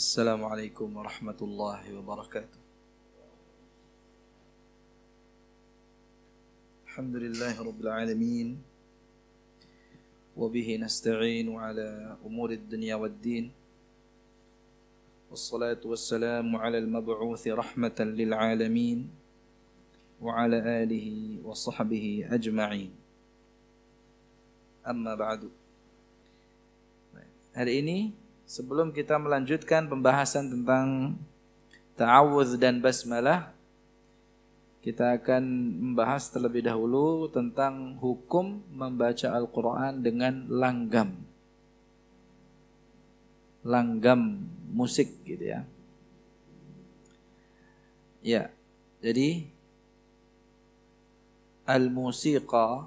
Assalamualaikum warahmatullahi wabarakatuh. Alhamdulillahi rabbil alamin. Wabihi nasta'inu ala umurid dunya waddin. Wassalatu wassalamu ala al-mab'uthi rahmatan lil alamin. Wa ala alihi wa sahbihi ajma'in. Amma ba'du. Hari ini sebelum kita melanjutkan pembahasan tentang ta'awudz dan basmalah, kita akan membahas terlebih dahulu tentang hukum membaca Al-Quran dengan langgam. Langgam musik gitu ya. Ya, jadi al-musiqa,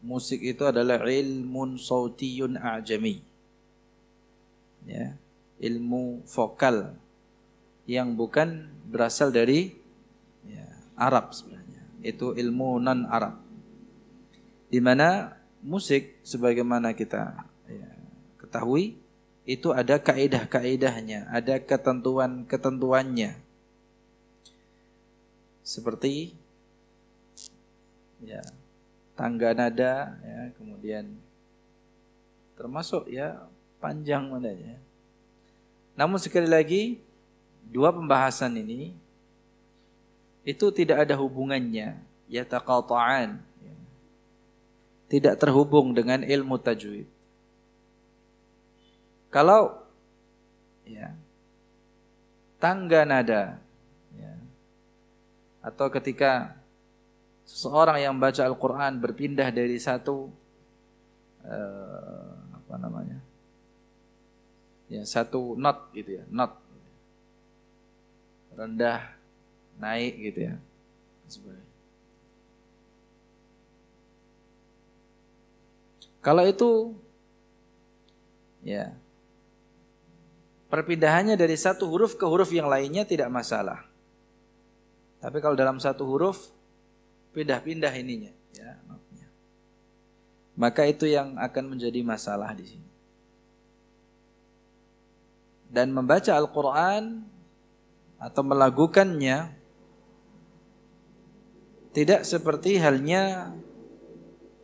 musik itu adalah ilmun sautiyun a'jami. Ya, ilmu vokal yang bukan berasal dari Arab sebenarnya. Itu ilmu non Arab. Di mana musik sebagaimana kita ketahui itu ada kaidah-kaidahnya, ada ketentuan-ketentuannya. Seperti tangga nada, kemudian termasuk panjang nadanya. Namun sekali lagi, dua pembahasan ini itu tidak ada hubungannya, yataqata'an, tidak terhubung dengan ilmu tajwid. Kalau tangga nada, atau ketika seseorang yang baca Al-Quran berpindah dari satu satu not gitu ya, not rendah naik gitu ya. Kalau itu perpindahannya dari satu huruf ke huruf yang lainnya tidak masalah. Tapi kalau dalam satu huruf pindah-pindah ininya notnya, maka itu yang akan menjadi masalah di sini. Dan membaca Al-Quran atau melakukannya tidak seperti halnya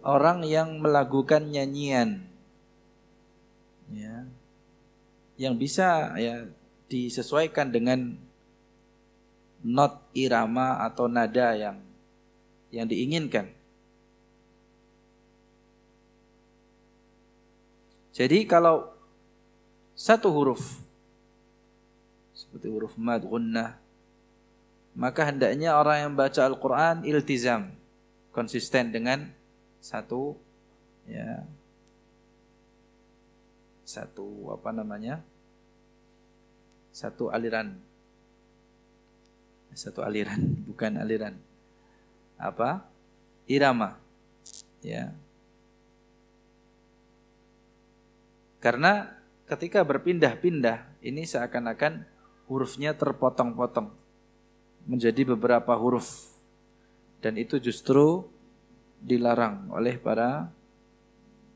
orang yang melakukan nyanyian, yang bisa disesuaikan dengan not irama atau nada yang diinginkan. Jadi kalau satu huruf seperti huruf mad, gunnah, maka hendaknya orang yang baca Al-Quran iltizam, konsisten dengan satu aliran, bukan aliran, irama, karena ketika berpindah-pindah ini seakan-akan hurufnya terpotong-potong menjadi beberapa huruf, dan itu justru dilarang oleh para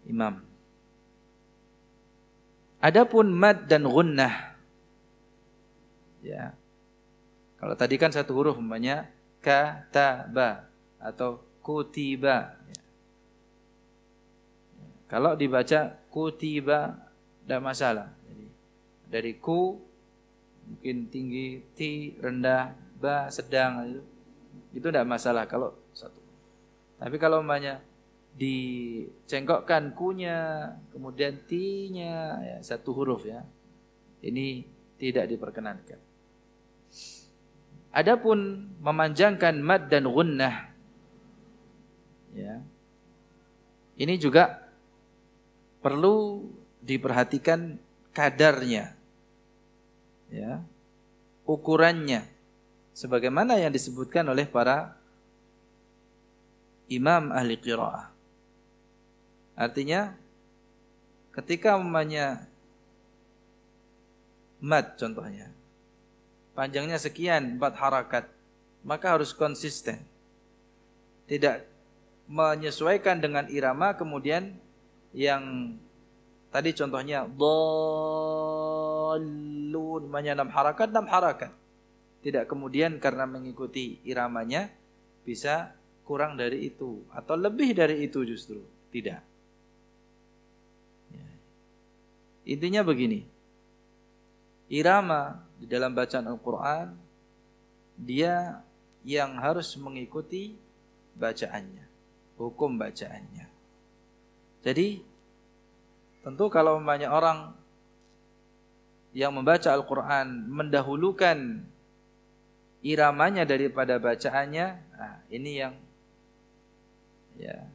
imam. Adapun mad dan gunnah, kalau tadi kan satu huruf, umpamanya kataba atau kutiba, kalau dibaca kutiba tidak masalah. Jadi dari ku mungkin tinggi, ti rendah, ba sedang, itu tidak masalah kalau satu. Tapi kalau umpamanya dicengkokkan kunya, kemudian ti-nya satu huruf, ini tidak diperkenankan. Adapun memanjangkan mad dan gunnah, ini juga perlu diperhatikan kadarnya, ukurannya, sebagaimana yang disebutkan oleh para imam ahli qiraah. Artinya ketika umpamanya mad contohnya panjangnya sekian 4 harakat, maka harus konsisten, tidak menyesuaikan dengan irama kemudian yang Tadi contohnya dhallun, namanya 6 harakat, 6 harakat. Tidak kemudian karena mengikuti iramanya bisa kurang dari itu atau lebih dari itu, justru tidak. Intinya begini, irama di dalam bacaan Al-Quran dia yang harus mengikuti bacaannya, hukum bacaannya. Jadi tentu kalau banyak orang yang membaca Al-Quran mendahulukan iramanya daripada bacaannya, nah ini yang ya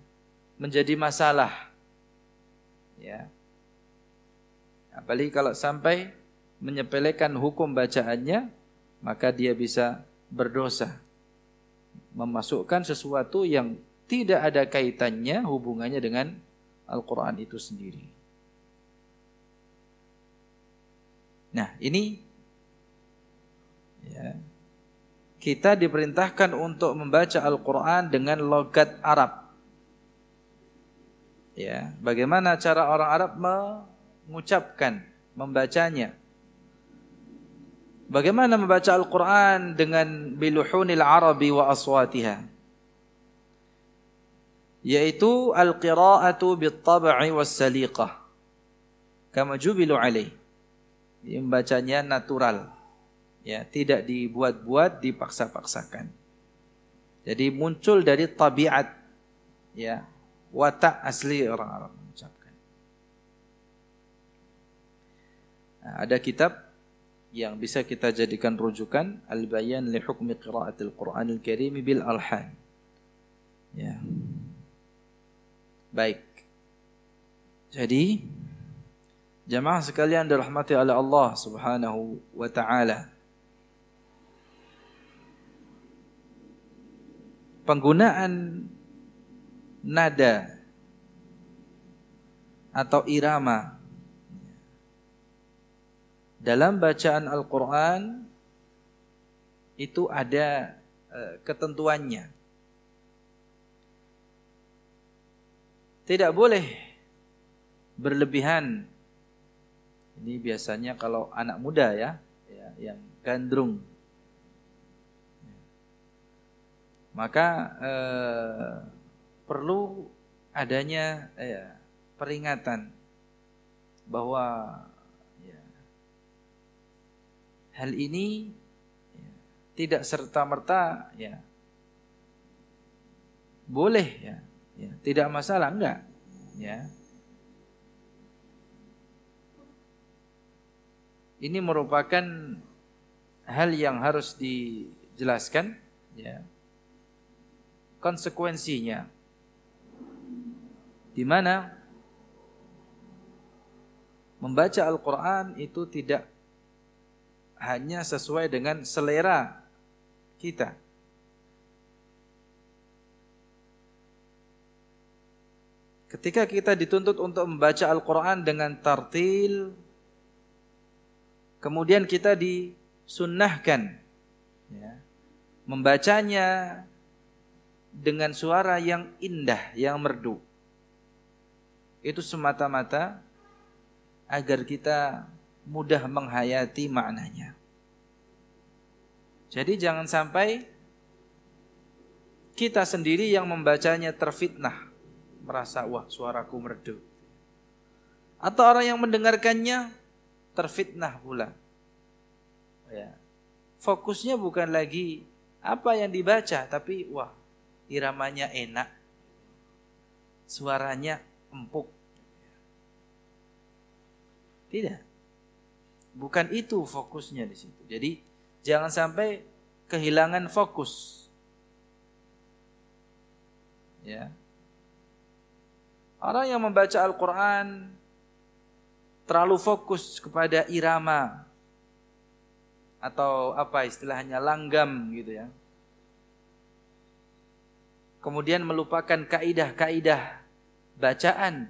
menjadi masalah. Ya. Apalagi kalau sampai menyepelekan hukum bacaannya, maka dia bisa berdosa, memasukkan sesuatu yang tidak ada kaitannya, hubungannya dengan Al-Quran itu sendiri. Nah ini ya, kita diperintahkan untuk membaca Al-Quran dengan logat Arab. Ya, bagaimana cara orang Arab mengucapkan, membacanya? Bagaimana membaca Al-Quran dengan biluhunil Arabi wa aswatiha? Yaitu al-qira'atu bit-tab'i was-saliqah kama jubilu alaih. Membacanya natural. Ya, tidak dibuat-buat, dipaksa-paksakan. Jadi muncul dari tabiat, ya, watak asli orang Arab mengucapkan. Nah, ada kitab yang bisa kita jadikan rujukan, Al-Bayan li Hukmi Qira'atil Qur'anil Karim bil Alhan. Ya. Baik. Jadi jamaah sekalian dirahmati oleh Allah Subhanahu wa taala, penggunaan nada atau irama dalam bacaan Al-Quran itu ada ketentuannya. Tidak boleh berlebihan. Ini biasanya kalau anak muda ya yang gandrung, maka perlu adanya peringatan bahwa hal ini tidak serta-merta boleh tidak masalah, enggak ya. Ini merupakan hal yang harus dijelaskan ya, konsekuensinya, di mana membaca Al-Quran itu tidak hanya sesuai dengan selera kita. Ketika kita dituntut untuk membaca Al-Quran dengan tartil, kemudian kita disunnahkan membacanya dengan suara yang indah, yang merdu. Itu semata-mata agar kita mudah menghayati maknanya. Jadi jangan sampai kita sendiri yang membacanya terfitnah, merasa wah suaraku merdu, atau orang yang mendengarkannya terfitnah pula. Ya. Fokusnya bukan lagi apa yang dibaca, tapi wah iramanya enak, suaranya empuk. Tidak. Bukan itu fokusnya di situ. Jadi jangan sampai kehilangan fokus. Ya. Orang yang membaca Al-Quran terlalu fokus kepada irama atau apa istilahnya langgam gitu ya. Kemudian melupakan kaidah-kaidah bacaan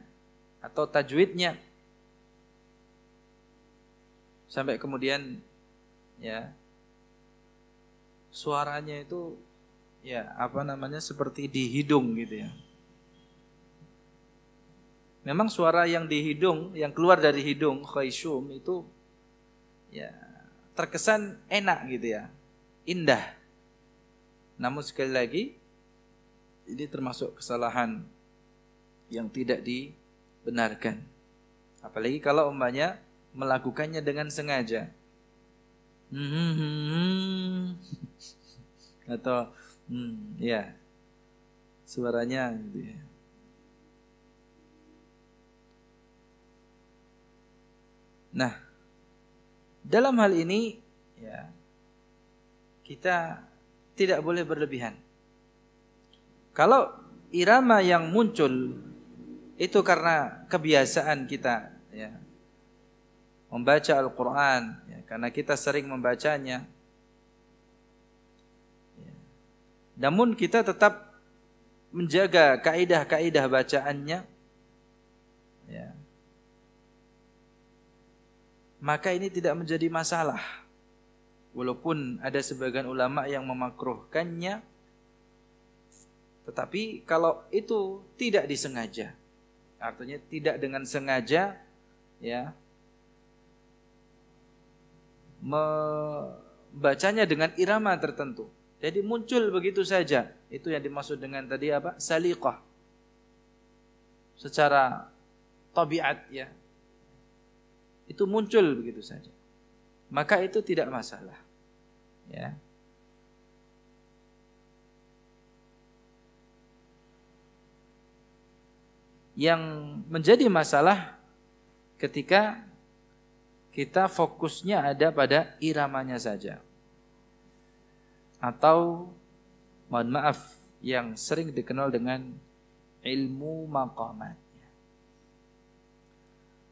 atau tajwidnya. Sampai kemudian ya suaranya itu seperti di hidung gitu ya. Memang suara yang di hidung, yang keluar dari hidung khayshum itu ya terkesan enak gitu ya, indah. Namun sekali lagi ini termasuk kesalahan yang tidak dibenarkan. Apalagi kalau umpamanya melakukannya dengan sengaja. Atau ya suaranya gitu ya. Nah, dalam hal ini ya kita tidak boleh berlebihan. Kalau irama yang muncul itu karena kebiasaan kita ya, membaca Al-Quran ya, karena kita sering membacanya ya. Namun kita tetap menjaga kaidah-kaidah bacaannya ya, maka ini tidak menjadi masalah. Walaupun ada sebagian ulama yang memakruhkannya, tetapi kalau itu tidak disengaja, artinya tidak dengan sengaja ya, membacanya dengan irama tertentu, jadi muncul begitu saja, itu yang dimaksud dengan tadi apa? Saliqah, secara tabiat ya, itu muncul begitu saja, maka itu tidak masalah ya. Yang menjadi masalah ketika kita fokusnya ada pada iramanya saja, atau mohon maaf yang sering dikenal dengan ilmu maqamat.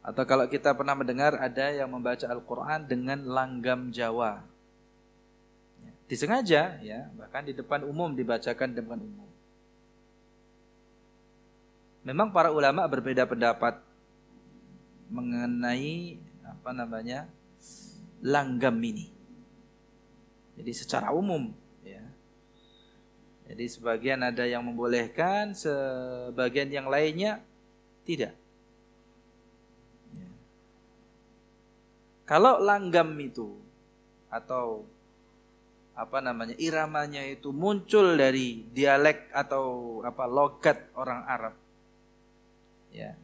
Atau kalau kita pernah mendengar ada yang membaca Al-Quran dengan langgam Jawa, disengaja ya, bahkan di depan umum, dibacakan di depan umum. Memang para ulama berbeda pendapat mengenai apa namanya langgam ini. Jadi secara umum ya. Jadi sebagian ada yang membolehkan, sebagian yang lainnya tidak. Ya. Kalau langgam itu atau apa namanya iramanya itu muncul dari dialek atau apa logat orang Arab, ya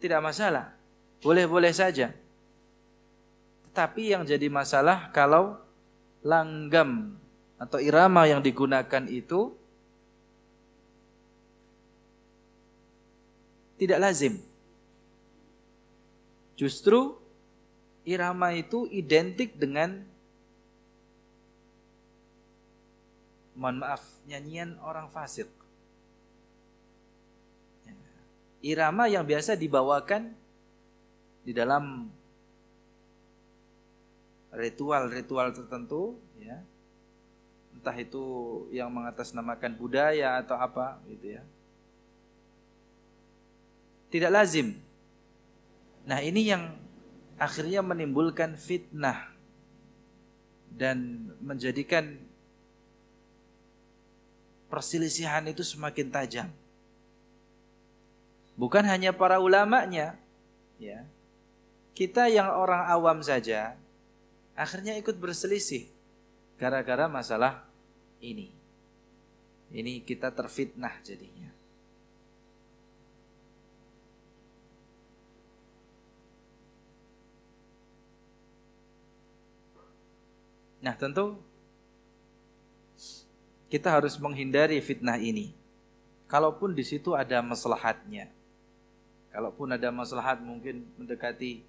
tidak masalah, boleh-boleh saja. Tetapi yang jadi masalah kalau langgam atau irama yang digunakan itu tidak lazim. Justru irama itu identik dengan, mohon maaf, nyanyian orang fasik. Irama yang biasa dibawakan di dalam ritual-ritual tertentu ya. Entah itu yang mengatasnamakan budaya atau apa gitu ya. Tidak lazim. Nah, ini yang akhirnya menimbulkan fitnah dan menjadikan perselisihan itu semakin tajam. Bukan hanya para ulamanya, ya. Kita yang orang awam saja akhirnya ikut berselisih gara-gara masalah ini. Ini kita terfitnah jadinya. Nah, tentu kita harus menghindari fitnah ini. Kalaupun di situ ada maslahatnya. Kalaupun ada maslahat mungkin mendekati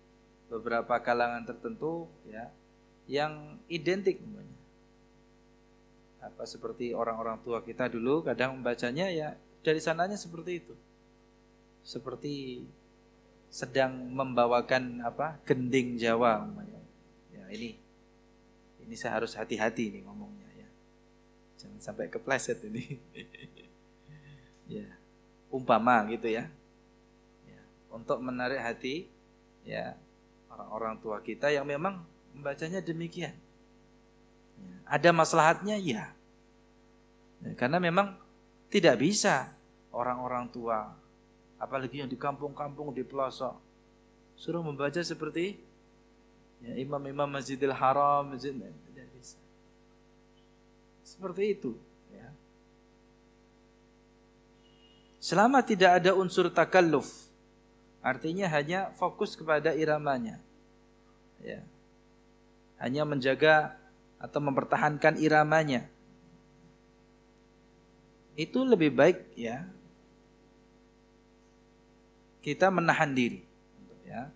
beberapa kalangan tertentu ya yang identik namanya. Apa seperti orang-orang tua kita dulu kadang membacanya ya dari sananya seperti itu. Seperti sedang membawakan apa? Gending Jawa namanya. Ya ini saya harus hati-hati nih ngomongnya ya. Jangan sampai kepleset ini. Ya, umpama gitu ya. Untuk menarik hati ya orang-orang tua kita yang memang membacanya demikian. Ada maslahatnya ya. Karena memang tidak bisa orang-orang tua apalagi yang di kampung-kampung, di pelosok, suruh membaca seperti ya, imam-imam Masjidil Haram, tidak bisa. Seperti itu. Ya. Selama tidak ada unsur takalluf, artinya hanya fokus kepada iramanya. Ya. Hanya menjaga atau mempertahankan iramanya. Itu lebih baik ya kita menahan diri. Ya.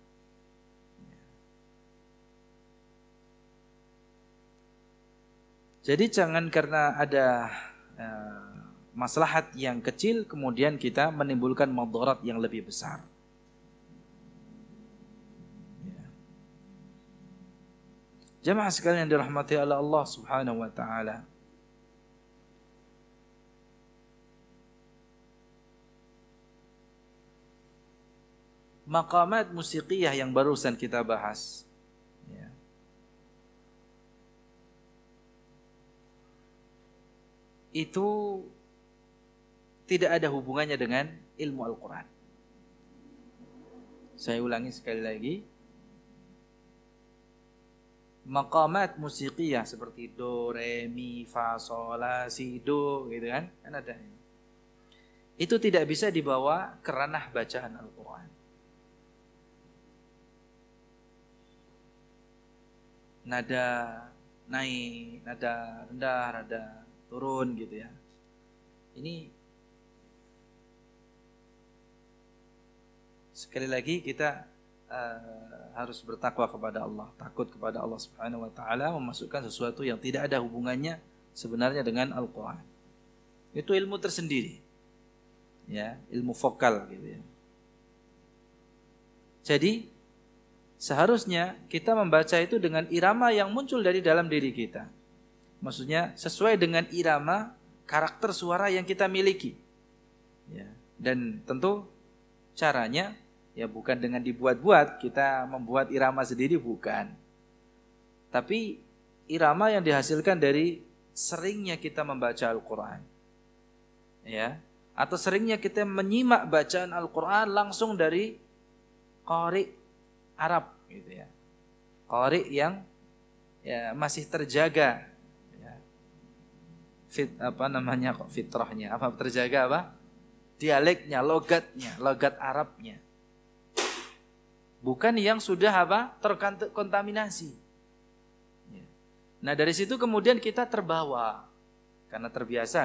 Jadi jangan karena ada maslahat yang kecil kemudian kita menimbulkan madarat yang lebih besar. Ya. Jamaah sekalian yang dirahmati oleh Allah Subhanahu wa taala. Maqamat musiqiyah yang barusan kita bahas. Ya. Itu tidak ada hubungannya dengan ilmu Al-Quran. Saya ulangi sekali lagi. Maqamat musiqiyah seperti do, re, mi, fa, sol, la, si, do gitu kan ada. Itu tidak bisa dibawa ke ranah bacaan Al-Quran. Nada naik, nada rendah, nada turun gitu ya. Ini sekali lagi kita harus bertakwa kepada Allah, takut kepada Allah Subhanahu wa taala, memasukkan sesuatu yang tidak ada hubungannya sebenarnya dengan Al-Qur'an. Itu ilmu tersendiri. Ya, ilmu vokal gitu ya. Jadi seharusnya kita membaca itu dengan irama yang muncul dari dalam diri kita. Maksudnya sesuai dengan irama karakter suara yang kita miliki. Ya. Dan tentu caranya ya bukan dengan dibuat-buat, kita membuat irama sendiri bukan. Tapi irama yang dihasilkan dari seringnya kita membaca Al-Qur'an. Ya, atau seringnya kita menyimak bacaan Al-Qur'an langsung dari qari Arab gitu ya. Qari yang ya masih terjaga fitrahnya, apa terjaga apa? Dialeknya, logat Arabnya. Bukan yang sudah apa? Terkontaminasi. Nah, dari situ kemudian kita terbawa karena terbiasa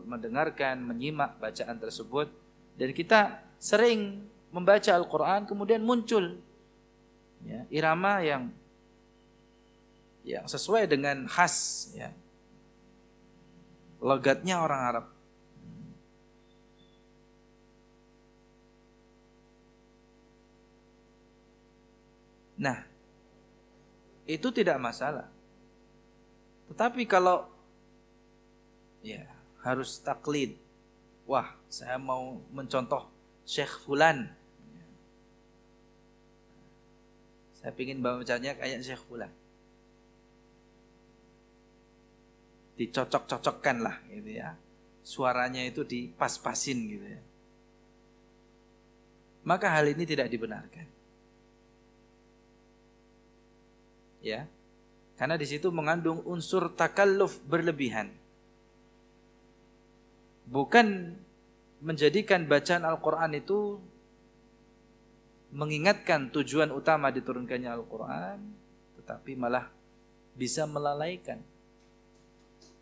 mendengarkan, menyimak bacaan tersebut dan kita sering membaca Al-Qur'an kemudian muncul ya, irama yang sesuai dengan khas ya, logatnya orang Arab. Nah, itu tidak masalah. Tetapi kalau ya harus taklid, wah saya mau mencontoh Syekh Fulan, saya ingin bacanya kayak Syekh Fulan, dicocok-cocokkan lah gitu ya, suaranya itu dipas-pasin gitu ya, maka hal ini tidak dibenarkan ya, karena di situ mengandung unsur takalluf berlebihan, bukan menjadikan bacaan Al-Quran itu mengingatkan tujuan utama diturunkannya Al-Quran, tetapi malah bisa melalaikan.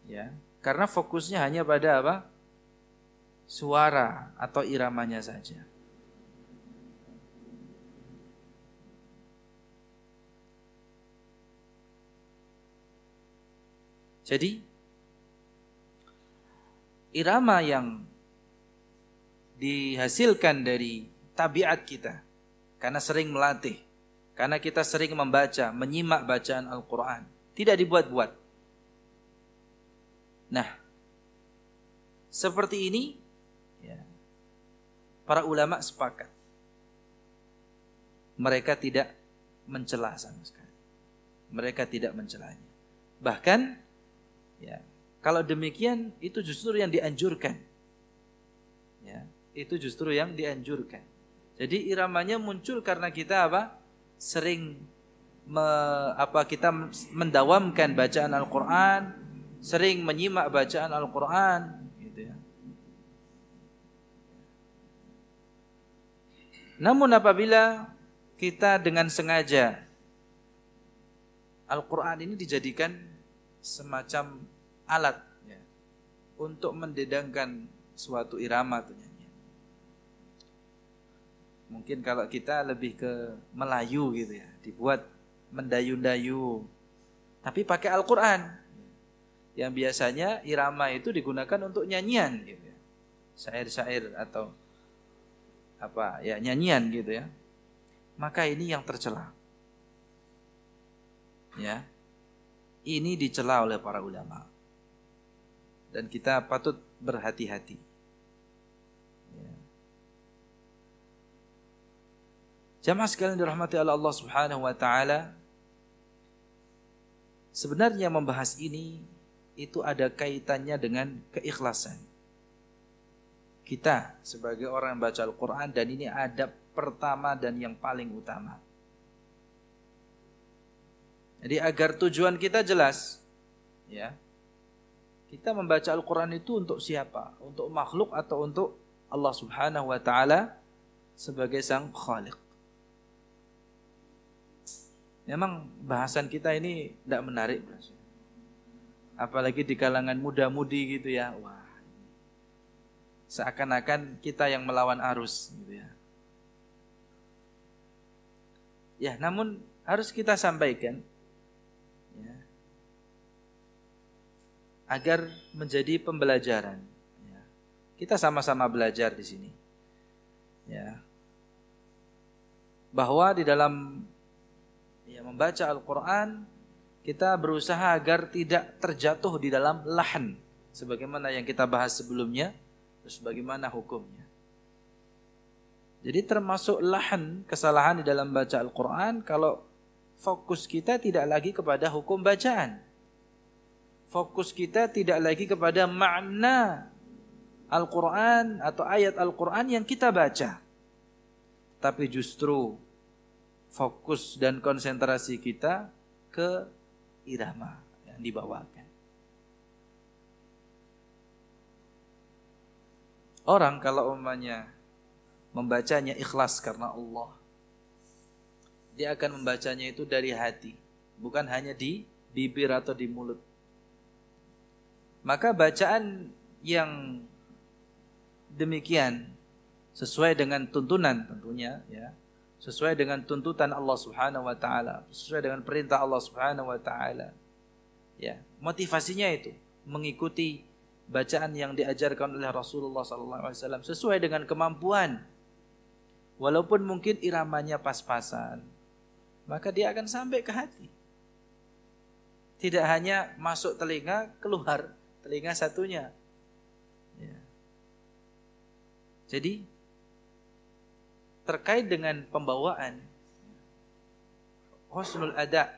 Ya, karena fokusnya hanya pada apa? Suara atau iramanya saja. Jadi irama yang dihasilkan dari tabiat kita karena sering melatih, karena kita sering membaca, menyimak bacaan Al-Quran, tidak dibuat-buat. Nah, seperti ini ya, para ulama sepakat mereka tidak mencela sama sekali, mereka tidak mencelanya. Bahkan ya, kalau demikian itu justru yang dianjurkan. itu justru yang dianjurkan. Jadi iramanya muncul karena kita apa? Sering kita mendawamkan bacaan Al-Qur'an, sering menyimak bacaan Al-Qur'an gitu ya. Namun apabila kita dengan sengaja Al-Qur'an ini dijadikan semacam alat ya, untuk mendedangkan suatu irama tuh nyanyian. Mungkin kalau kita lebih ke Melayu gitu ya, dibuat mendayu-dayu, tapi pakai Al-Quran. Yang biasanya irama itu digunakan untuk nyanyian gitu ya, syair-syair atau apa ya, nyanyian gitu ya. Maka ini yang tercela. Ya, ini dicela oleh para ulama dan kita patut berhati-hati. Jamaah sekalian dirahmati oleh Allah Subhanahu wa taala, sebenarnya membahas ini itu ada kaitannya dengan keikhlasan. Kita sebagai orang yang baca Al-Qur'an, dan ini adab pertama dan yang paling utama. Jadi agar tujuan kita jelas, ya. Kita membaca Al-Qur'an itu untuk siapa? Untuk makhluk atau untuk Allah Subhanahu wa taala sebagai sang Khaliq? Memang bahasan kita ini tidak menarik, apalagi di kalangan muda-mudi gitu ya. Wah, seakan-akan kita yang melawan arus gitu ya. Ya, namun harus kita sampaikan ya, agar menjadi pembelajaran. Ya. Kita sama-sama belajar di sini. Ya. Bahwa di dalam membaca Al-Quran, kita berusaha agar tidak terjatuh di dalam lahan, sebagaimana yang kita bahas sebelumnya, terus bagaimana hukumnya. Jadi termasuk lahan, kesalahan di dalam baca Al-Quran, kalau fokus kita tidak lagi kepada hukum bacaan, fokus kita tidak lagi kepada makna Al-Quran atau ayat Al-Quran yang kita baca, tapi justru fokus dan konsentrasi kita ke irama yang dibawakan. Orang kalau umpamanya membacanya ikhlas karena Allah, dia akan membacanya itu dari hati, bukan hanya di bibir atau di mulut. Maka bacaan yang demikian sesuai dengan tuntunan tentunya ya, sesuai dengan tuntutan Allah Subhanahu wa taala, sesuai dengan perintah Allah Subhanahu wa taala. Ya, motivasinya itu mengikuti bacaan yang diajarkan oleh Rasulullah sallallahu alaihi wasallam sesuai dengan kemampuan. Walaupun mungkin iramanya pas-pasan, maka dia akan sampai ke hati. Tidak hanya masuk telinga, keluar telinga satunya. Ya. Jadi terkait dengan pembawaan husnul ada,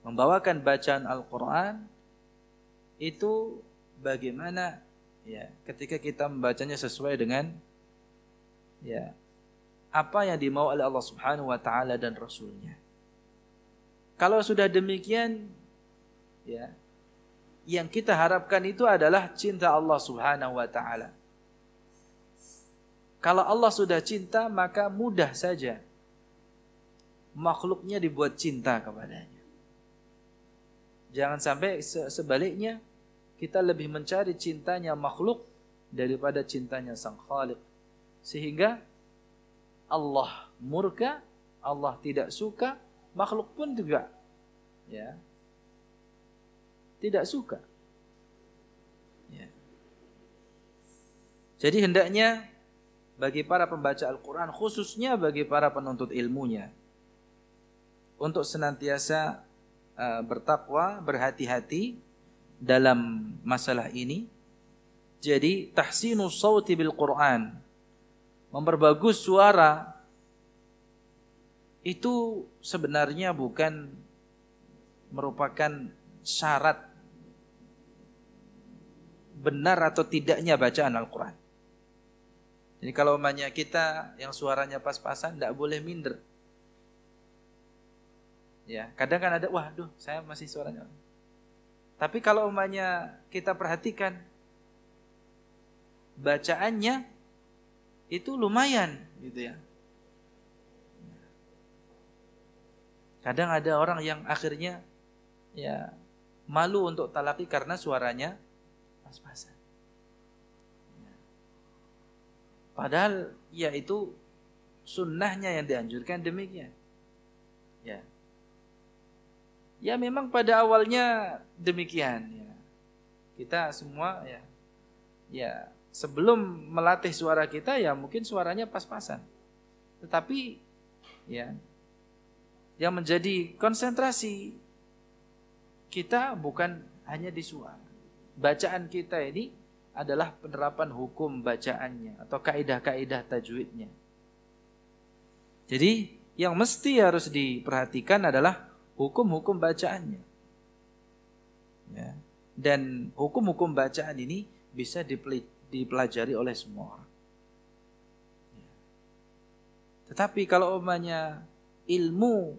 membawakan bacaan Al-Quran itu bagaimana ya, ketika kita membacanya sesuai dengan ya apa yang dimau oleh Allah Subhanahu wa taala dan Rasulnya. Kalau sudah demikian ya, yang kita harapkan itu adalah cinta Allah Subhanahu wa taala. Kalau Allah sudah cinta, maka mudah saja makhluknya dibuat cinta kepadanya. Jangan sampai sebaliknya, kita lebih mencari cintanya makhluk daripada cintanya sang Khaliq. Sehingga Allah murka, Allah tidak suka, makhluk pun juga ya tidak suka. Ya. Jadi hendaknya bagi para pembaca Al-Quran, khususnya bagi para penuntut ilmunya, untuk senantiasa bertakwa, berhati-hati dalam masalah ini. Jadi tahsinus sauti bil Quran, memperbagus suara, itu sebenarnya bukan merupakan syarat benar atau tidaknya bacaan Al-Quran. Jadi kalau umpamanya kita yang suaranya pas-pasan tidak boleh minder. Ya, kadang kan ada, waduh, saya masih suaranya. Tapi kalau umpamanya kita perhatikan bacaannya itu lumayan gitu ya. Kadang ada orang yang akhirnya ya malu untuk talaqi karena suaranya pas-pasan. Padahal ya itu sunnahnya yang dianjurkan demikian. Ya. Ya memang pada awalnya demikian ya. Kita semua ya sebelum melatih suara kita ya mungkin suaranya pas-pasan. Tetapi ya yang menjadi konsentrasi kita bukan hanya di suara. Bacaan kita ini adalah penerapan hukum bacaannya atau kaidah-kaidah tajwidnya. Jadi yang mesti harus diperhatikan adalah hukum-hukum bacaannya. Ya. Dan hukum-hukum bacaan ini bisa dipelajari oleh semua orang. Ya. Tetapi kalau umpamanya ilmu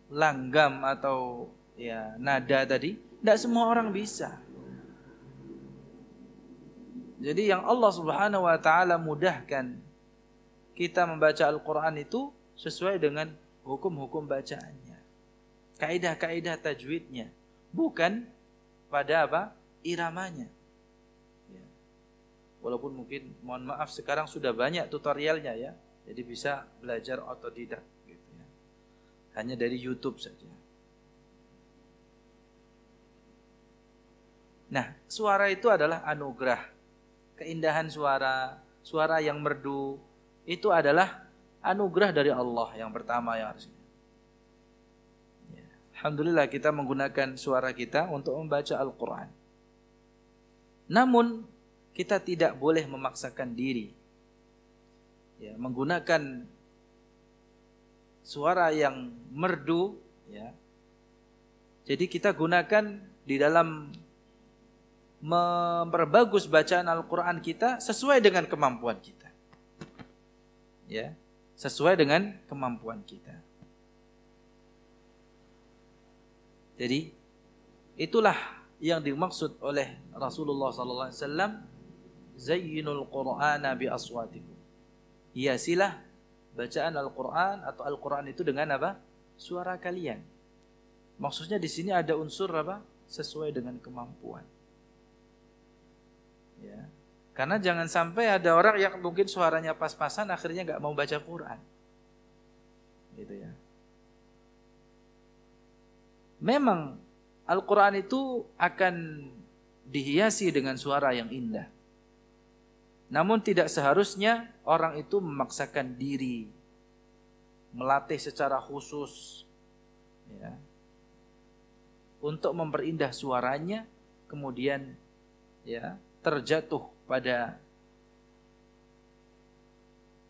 langgam atau ya nada tadi, tidak semua orang bisa. Jadi yang Allah Subhanahu wa taala mudahkan kita membaca Al-Qur'an itu sesuai dengan hukum-hukum bacaannya. Kaidah-kaidah tajwidnya, bukan pada iramanya. Ya. Walaupun mungkin mohon maaf sekarang sudah banyak tutorialnya ya. Jadi bisa belajar otodidak gitu ya. Hanya dari YouTube saja. Nah, suara itu adalah anugerah. Keindahan suara yang merdu itu adalah anugerah dari Allah yang pertama yang harus. Ya. Alhamdulillah kita menggunakan suara kita untuk membaca Al-Quran. Namun kita tidak boleh memaksakan diri ya, menggunakan suara yang merdu ya. Jadi kita gunakan di dalam memperbagus bacaan Al-Quran kita sesuai dengan kemampuan kita. Ya, sesuai dengan kemampuan kita. Jadi itulah yang dimaksud oleh Rasulullah sallallahu alaihi wasallam, zayyinul Qur'ana bi aswatikum. Hiasilah bacaan Al-Quran atau Al-Quran itu dengan apa? Suara kalian. Maksudnya di sini ada unsur apa? Sesuai dengan kemampuan. Ya. Karena jangan sampai ada orang yang mungkin suaranya pas-pasan akhirnya nggak mau baca Quran, gitu ya. Memang Al-Quran itu akan dihiasi dengan suara yang indah. Namun tidak seharusnya orang itu memaksakan diri, melatih secara khusus, ya, untuk memperindah suaranya, kemudian ya terjatuh pada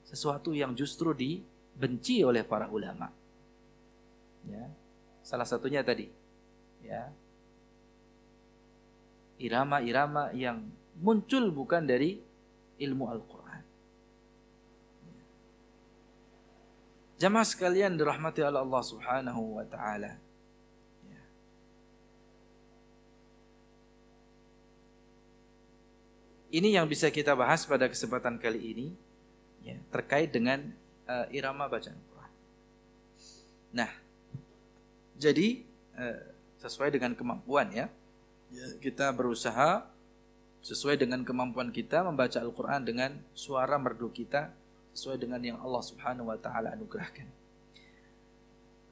sesuatu yang justru dibenci oleh para ulama. Ya, salah satunya tadi, ya, irama-irama yang muncul bukan dari ilmu Al-Quran. Jamaah sekalian dirahmati oleh Allah Subhanahu wa taala. Ini yang bisa kita bahas pada kesempatan kali ini ya, terkait dengan irama bacaan Quran. Nah, jadi sesuai dengan kemampuan ya, kita berusaha sesuai dengan kemampuan kita membaca Al-Quran dengan suara merdu kita sesuai dengan yang Allah Subhanahu wa taala anugerahkan.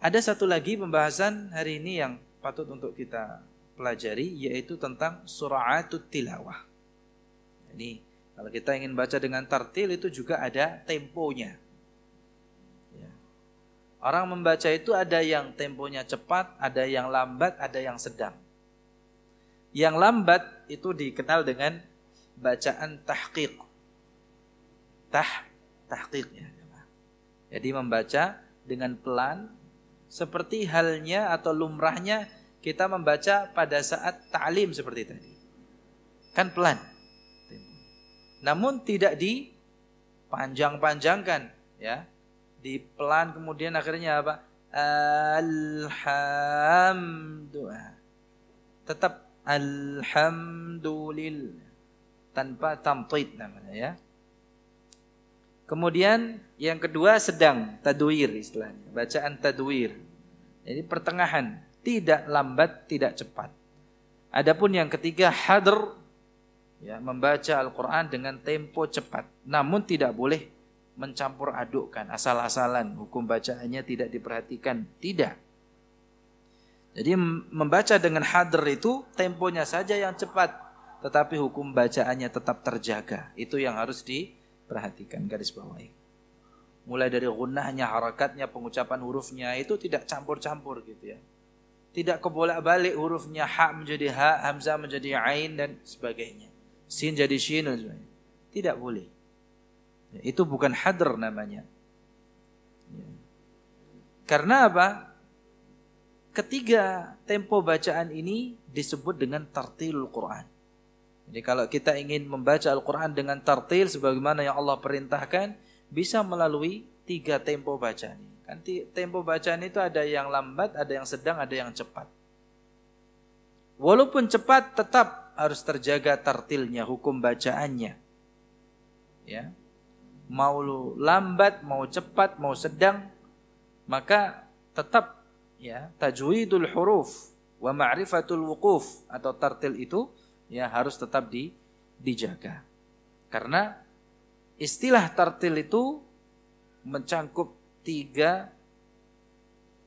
Ada satu lagi pembahasan hari ini yang patut untuk kita pelajari, yaitu tentang sura'atut tilawah. Jadi kalau kita ingin baca dengan tartil itu juga ada temponya. Ya. Orang membaca itu ada yang temponya cepat, ada yang lambat, ada yang sedang. Yang lambat itu dikenal dengan bacaan tahqiq. Tahqiq ya. Jadi membaca dengan pelan seperti halnya atau lumrahnya kita membaca pada saat ta'lim seperti tadi. Kan pelan. Namun tidak panjang-panjangkan, ya. Dipelan kemudian akhirnya apa? Alhamdulillah. Tetap alhamdulillah tanpa tamtid namanya, ya. Kemudian yang kedua sedang, tadwir istilahnya, bacaan tadwir. Jadi pertengahan, tidak lambat, tidak cepat. Adapun yang ketiga hadr, ya, membaca Al-Qur'an dengan tempo cepat, namun tidak boleh mencampur adukkan, asal-asalan, hukum bacaannya tidak diperhatikan, tidak. Jadi membaca dengan hadr itu temponya saja yang cepat, tetapi hukum bacaannya tetap terjaga. Itu yang harus diperhatikan, garis bawahi. Mulai dari gunnahnya, harakatnya, pengucapan hurufnya itu tidak campur-campur gitu, ya. Tidak kebolak-balik hurufnya, ha menjadi ha, hamzah menjadi ain dan sebagainya. Sin jadi shin dan sebagainya. Tidak boleh. Ya, itu bukan hadr namanya. Ya. Karena apa? Ketiga tempo bacaan ini disebut dengan tartilul Quran. Jadi kalau kita ingin membaca Al-Quran dengan tartil sebagaimana yang Allah perintahkan, bisa melalui 3 tempo bacaan ini. Kan tempo bacaan itu ada yang lambat, ada yang sedang, ada yang cepat. Walaupun cepat tetap harus terjaga tartilnya, hukum bacaannya. Ya. Mau lambat, mau cepat, mau sedang, maka tetap, ya, tajwidul huruf wa ma'rifatul wuquf atau tartil itu, ya, harus tetap dijaga. Karena istilah tartil itu mencangkup 3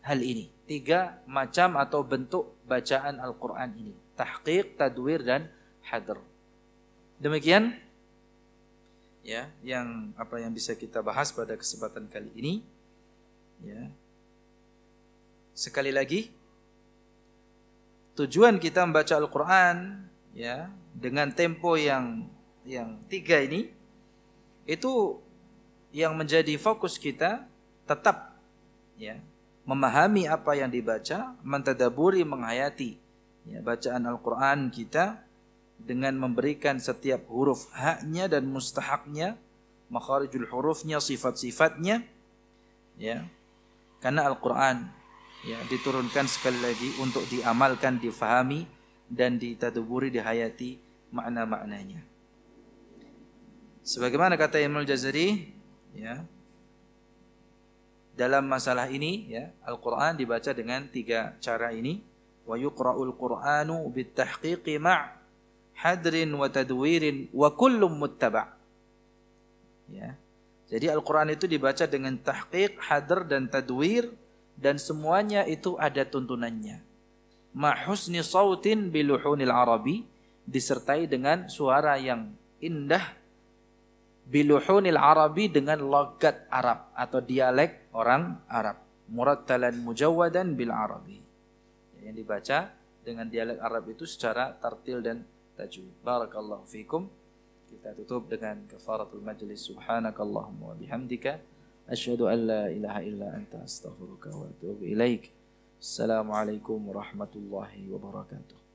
hal ini, 3 macam atau bentuk bacaan Al-Quran ini: tahqiq, tadwir, dan hadr. Demikian, ya, yang bisa kita bahas pada kesempatan kali ini. Ya. Sekali lagi, tujuan kita membaca Al-Quran, ya, dengan tempo yang 3 ini, itu yang menjadi fokus kita tetap, ya, memahami apa yang dibaca, mentadaburi, menghayati, ya, bacaan Al-Quran kita dengan memberikan setiap huruf haknya dan mustahaknya, makharijul hurufnya, sifat-sifatnya, ya. Karena Al-Quran, ya, diturunkan sekali lagi untuk diamalkan, difahami dan ditadaburi, dihayati makna-maknanya. Sebagaimana kata Imam Al-Jazari, ya, dalam masalah ini, ya, Al-Quran dibaca dengan 3 cara ini. Wa yuqra'ul Qur'anu bitahqiqi ma' hadrin wa tadwirin wa kullum muttaba'. Ya. Jadi Al-Quran itu dibaca dengan tahqiq, hadr, dan tadwir, dan semuanya itu ada tuntunannya. Ma husni sautin biluhunil arabi, disertai dengan suara yang indah, biluhunil arabi, dengan logat Arab atau dialek orang Arab, murattalan mujawwadan bil arabi, yang dibaca dengan dialek Arab itu secara tartil dan tajwid. Barakallahu fikum. Kita tutup dengan kafaratul majlis. Subhanakallahumma wa bihamdika asyhadu an la ilaha illa anta astaghfiruka wa atubu ilaik. Assalamualaikum warahmatullahi wabarakatuh.